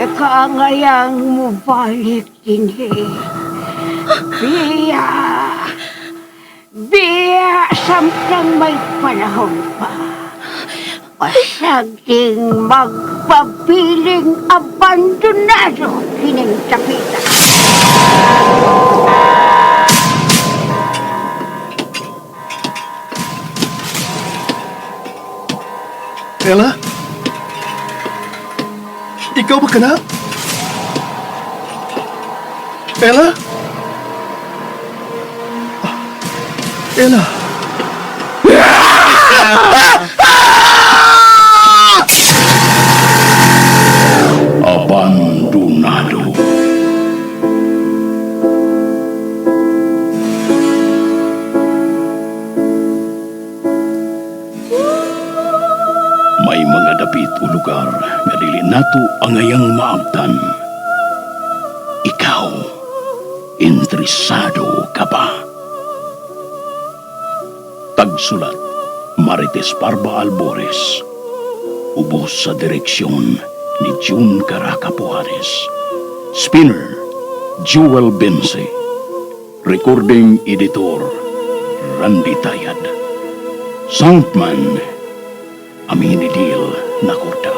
Nakaangayang mubalik din Biya! Biya! Samtang may panahon pa. Pasaging magpapiling abandonado kining tapita. Ella? Ikaw ba ka na? Ella? Ella? Abandonado. May mga dapit o lugar nga dili nato angayang maabtan. Ikaw, interesado ka ba? Tagsulat, Marites Parba Albores. Ubos sa direksyon ni June Caraca Pujares. Spinner, Jewel Bense. Recording Editor, Randy Tayad. Soundman, Aminidil Nakorda.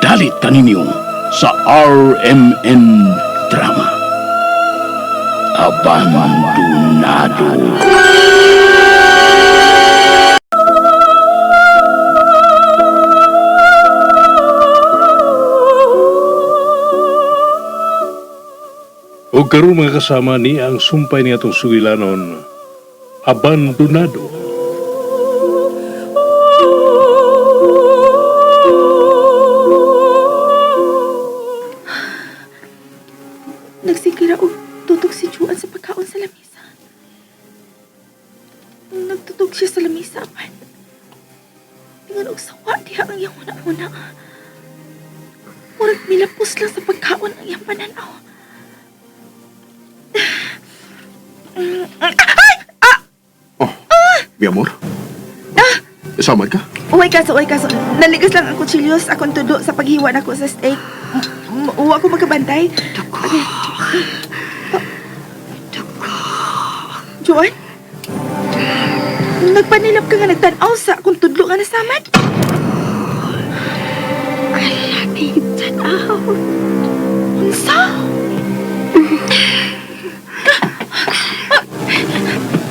Dalit kaninyo sa RMN Drama. Abandonado. O karon mga kasama ni ang sumpay niya itong sugilanon, Abandonado. Nagsikira og tutok si Juan sa pagkaon sa lamisa. Nagtutok siya sa lamisa, man. Tingan og sawa diha ang iyang una-una. Murag nilapos lang sa pagkaon ang iyang pananaw. Mi amor? Samad ka? Uy kaso. Naligas lang ang kutsilyos akong tudo sa paghiwa nako sa steak. Uwa ko magkabantay. Okay. Juan? Nagpanilap ka nga nagtanaw sa akong tudlo nga nasamad? Kalaging tanaw. Unsa?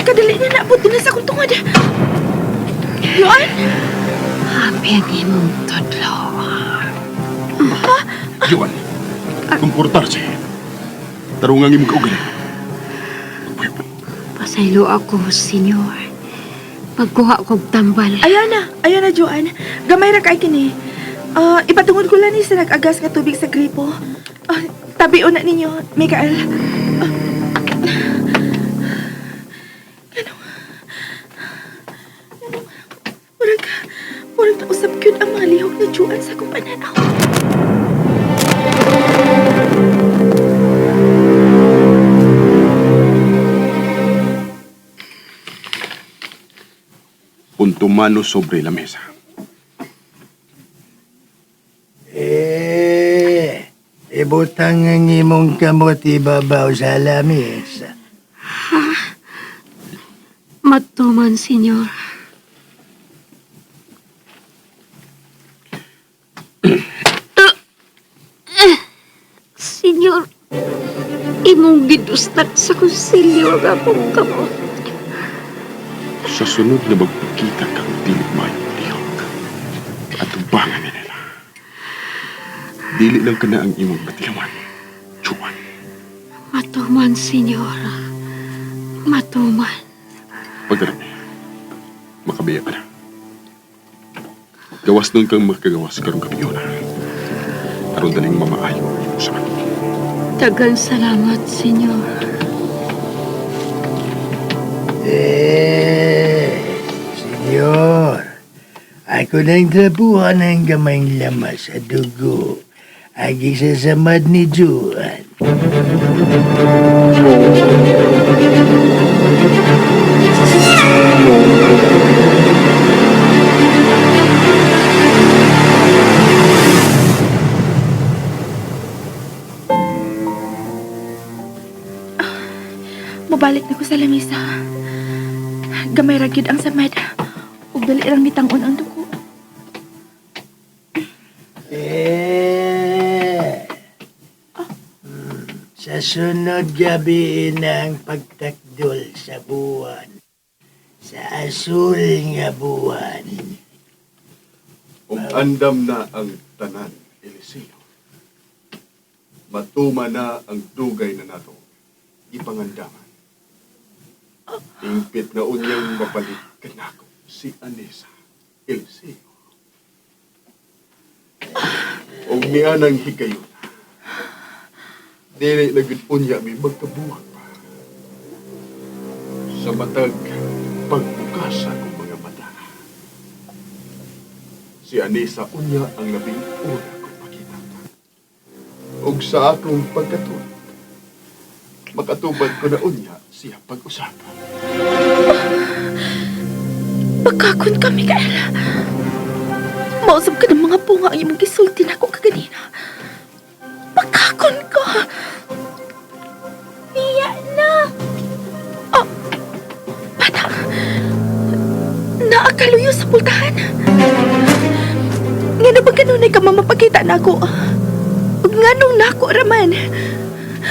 Kadali na naabot din sa akong tungod. Juan? Happy ang imong tudlo. Juan, komportarse. Tarungang imong kaugaling. Pasaylo ako, senyor. Pagkuha kong tambal. Ayan na, Joan. Gamay ra kay kini. Ipatungod ko lang ni sa nag-agas nga tubig sa gripo. Tabion na ninyo, Mikael. Murag na usap kyun ang mga lihok na Joan sa akong pananaw. Punto mano sobre la mesa. Ibutang ang imong kamot ibabaw sa lamesa. Matuman, senyor. Senyor, imong gidustat sa konsilyo nga akong kamot. Sa sunod na magpakita kang dili mayong lihok at tubangan ni nila. Dili lang ka na ang imong batilawan, Juan. Matuman, senyor. Matuman. Pagkarami, makabiya ka na. Gawas nun kang makagawas karong kabiyo na. Aron daling mamaayo ang imo sa kanila. Daghang salamat, senyor. Senyor, ako nang trabuhan ng gamayng lamas sa dugo. Agi sa samad ni Juan. Mubalik na ko sa lamisa. Gamay ra gyud ang samad. Ug dali rang mitangon ang dugo. Sa sunod gabi na ang pagtakdol sa buwan. Sa asul nga buwan. Kung andam na ang tanan, Eliseo, matuma na ang dugay na nato, ipangandaman. Ingpit na unyang mabalik kanako si Anisa, Eliseo. O niya nang higayon, dili na gud unya may magkabuhat pa. Sa matag pagbukas akong mga mata. Si Anisa unya ang labing una kong pakita. Ug sa akong pagkatulog, makatubad ko na unya siya pag-usapan. Pagkakon ka, Mikaela. Mausap ka ng mga bunga ang imong gisulti na ako kaganina. Pagkakon ka. Iya na. Oh, bata. Naakaluyo sa pultahan. Nga na ba ganun ay ka mamapakita na ako? Nga nung nako raman.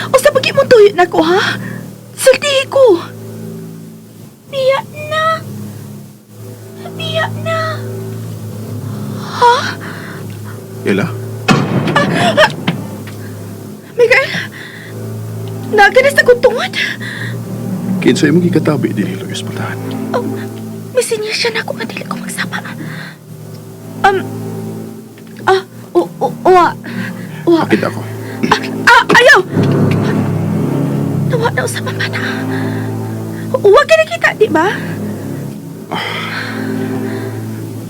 O sa pag mo tuyo na ako, ha? Sultihi ko. Iya na. Iya na. Ha? Ela? Miguel, naganas na kong tungod. Kinsa imong gikatabi dinhi sa ospital. Oh, may sinyasya na ako nga dili ko magsama. Uwa. Bakit ako? Ayaw! Nawa daw sa mama na. Huwag ka nakita, di ba?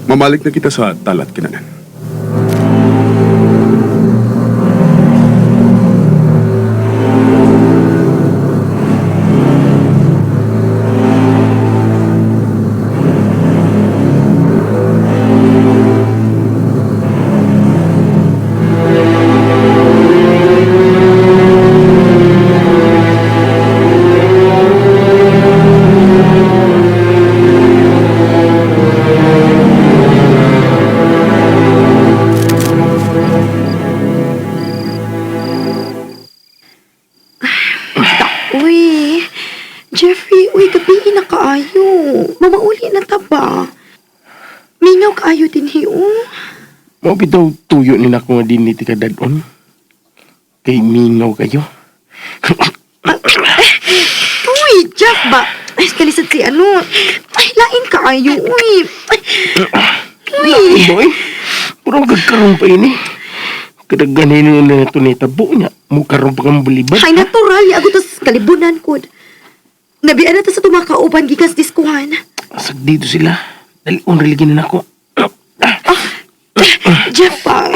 Mamalik na kita sa talat kinanan. Mamauli na ta ba? Minaw kaayo din hiyo. Mao bitaw tuyo ni nako nga dinhi ti kadadon. Kay mingaw kayo. Uy, Jeff ba? Ay, kalisad si ano. Ay, lain kaayo, uy. Uy. Boy, purong gagkaroon pa ini. Kadaganin nila na ito ni tabo niya. Mukaroon pa kang balibad. Ay, natural. Ako tas kalibunan ko. Nabian na ta sa tumakauban gikas diskuhan. Asag dito sila. Dalion religin na ako. Jeff ba?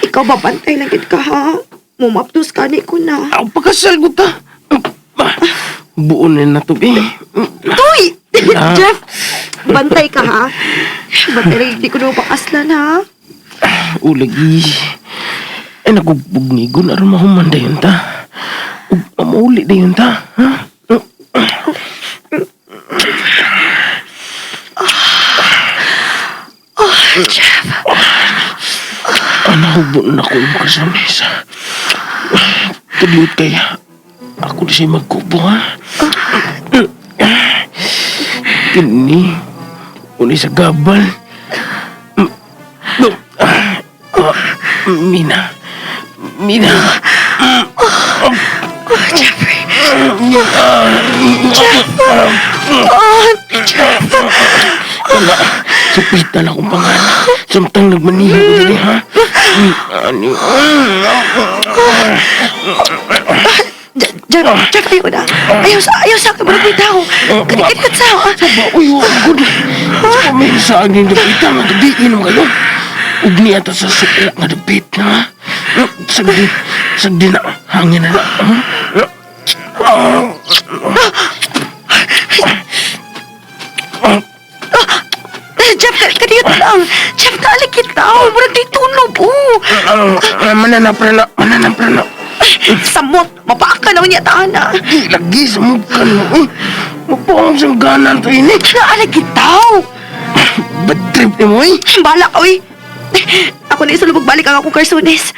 Ikaw ba bantay lang gid ka ha? Mumaptos ka ni ko na. Ako pagkasal ko ta. Buon na to eh. Uy! Jeff! Bantay ka ha? Bantay lang hindi ko na pakaslan ha? Ulagi. Ay nagugbog ni Gun. Aram mahuman dayon ta. Mamauli dayon ta. Ha? Jeff! Anahubon na ko yung kasamesa. Tuliot kaya. Ako di siya magkubo, ha? Kini. Uni sa gabal. Mina. Mina. Jeffrey! Wala. Supitan akong pangalan. Samtang nagmanihan ko din, ha? Ani. Jeff, ayaw na. Ayaw sa akin, marapit ako. Kanikit sa ako. Saba, uy, good. Pamilya sa akin yung dapita nga gabiin mo kayo. Ug niya ta sa suko nga dapit, ha? Sagdi na, hangin na. Jeff, kaniyot lang. Jeff, naalikit na ako. Murag di tunog, oh. Mananapra na. Samot, mapaaka na niya taana. Di lagi sa mukha mo. Mapawang siyang ganan to ini. Naalag gitaw. Bad trip ni mo eh. Bala ka, uy. Ako na isa lumagbalik ang akong karsunes.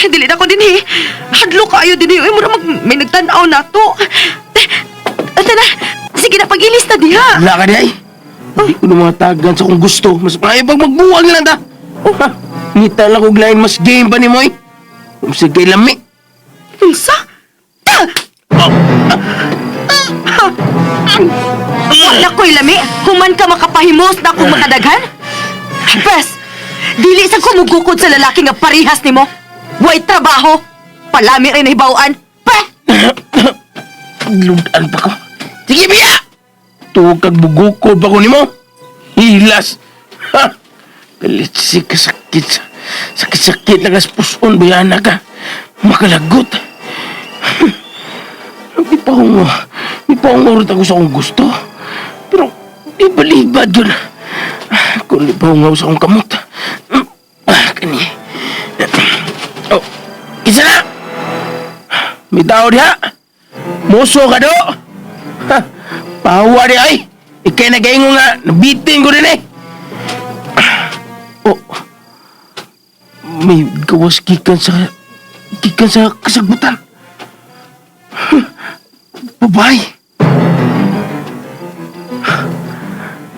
Dili na ko din eh. Hadlo kayo din eh. Mura may nagtanaw na to. Ata na. Sige na, pag-ilis na diha. Wala ka di ay. Hindi ko na mga tagan sa kung gusto. Mas maayo pag magbuwag lang ta. Ha? Ngita lang kong lain mas game pa ni mo eh. Sige lami. Unsa? Wala ko'y lami. Human ka makapahimos na akong makadaghan. Pres, dili sa kumugukod sa lalaki nga parihas ni mo. Way trabaho. Palami rin hibawaan. Pre! Ludan pa ko. Sige biya! Tuwag kag bugukod pa ko ni mo. Hilas. Ha? Kalitsi ka sakit. Sakit-sakit na kaspuson bayana ka. Makalagot. Di pa umurot ako sa akong gusto. Pero di balibad yun. Kung di pa ungaw sa akong kamot. Kani. Oh, isa na! May tao diha. Muso ka do. Pahawa di ay. Ikay nagaingo nga. Nabitin ko rin eh. Oh. May gawas gikan sa kasagbutan. Babay.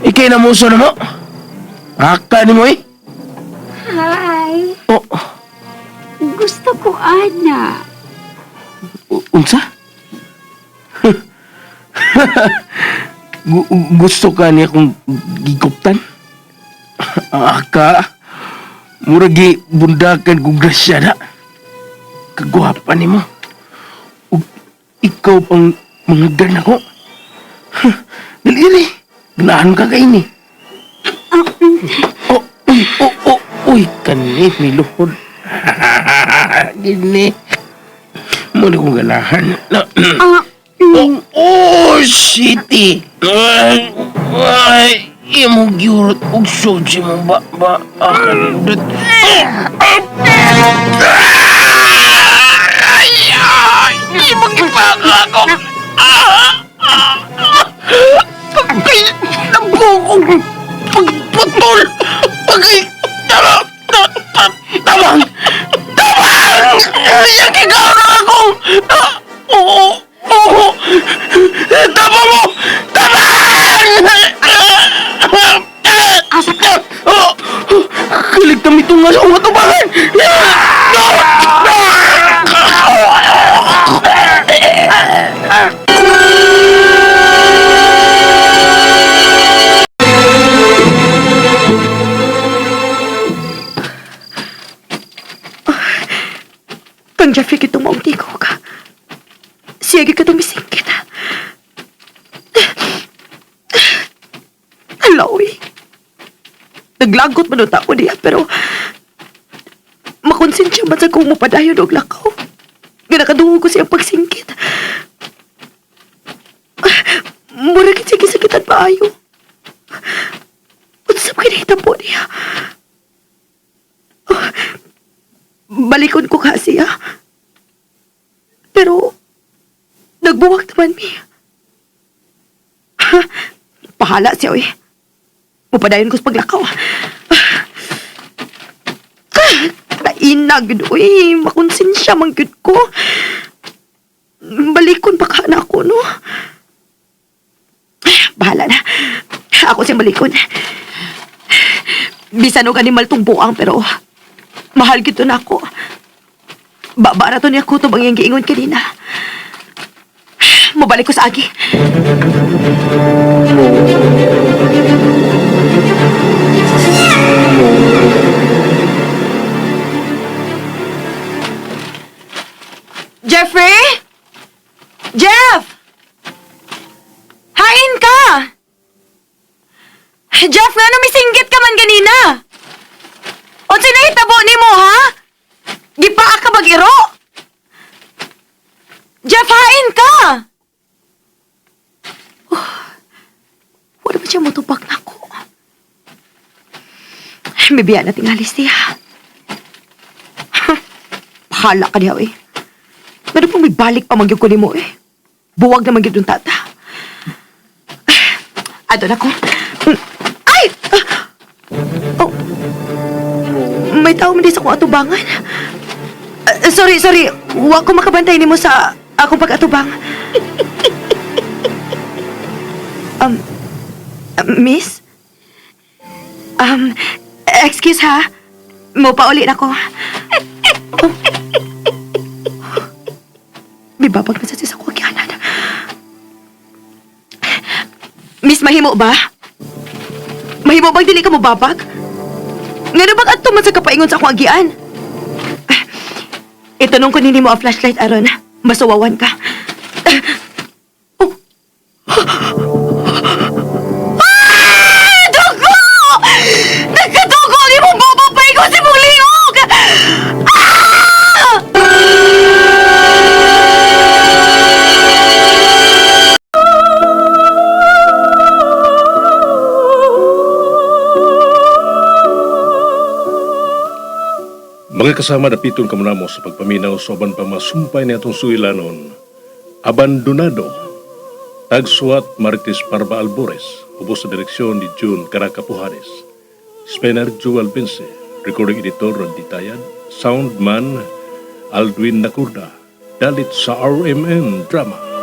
Ikay na muso na mo. Aka ni mo eh. Hi. Oh, Gusto ko, Ana. unsa? Gusto ka niya kung giguptan? Aka, muragi bundakan kong grasya na. Kagwapa ni mo. Ug ikaw pang mga gan ako. Dali, ganahan ka kayo ni. Uy, kanit, miluhod. Gini. Muna kong ganahan. Oh, shitty. Ay, imong giurot og soji mo ba akalindot. Imong ipaka ako. Pagkay, nabukong pagputol. Pagkay, tamang. Yang ikaw na akong. Tama mo! Tama! Asa ka? Kilig kami itong nga sa akong atubangan! Kang Jeffrey kitong mauntigo ka. Sige ka itong misingkit. Alawi. Naglagot man ang tao niya, pero makonsensya man sa kung mapadayon og lakaw. Nga nakadungog ko siyang pagsingkit. Muragit sige sakitan maayo. Unsam kinita po niya. Balikon ko kasi pero nagbuwag naman mi. Pahala siya eh. Mupadayon ko sa paglakaw. Nainag yun eh. Makonsensya man yun ko. Balikon pa ka na ako, no? Bahala na. Ako siyang balikon. Bisan o animal tong buang pero mahal gito na ako. Babara to niya kutob ang iyang giingon kanina. Mabalik ko sa agi. Jeffrey? Jeff! Hain ka! Jeff, nga may singgit ka man ganina. O sinahitabo ni mo, ha? Gipaa ka mag-iro? Jeff, hain ka! Wala ba siya matupak na ako? Bibiya na tingalis niya. Bahala ka niya, eh. Meron pang may balik pa magyug ko nimo eh. Buwag na magyug yung tata. Adon ako. Ay! Oh. May tao man di sa akong atubangan. Sorry. Huwag ko makabantay nimo sa akong pag-atubang. Miss? Excuse ha. Mo pa ulit ako. Oh. Bibabag na sa sis ako agyanan. Miss, mahimo ba? Mahimo bang dili ka mo babag? Nga bang ato man sa kapaingon sa akong agian? Itanong ko nini mo ang flashlight aron. Masuwawan ka. Oh. Dugo! Nagkadugo ang imong babapay ko sa imong liog! Mga kasama dapiton ka mo sa pagpaminaw sa aban pa masumpay ni atong suilanon. Abandonado. Tagsuat Marites Parba Albores. Ubos sa direksyon ni June Caracapujanes. Spener Joel Vince. Recording editor Randy Tayad. Soundman Aldwin Nakurda. Dalit sa RMN Drama.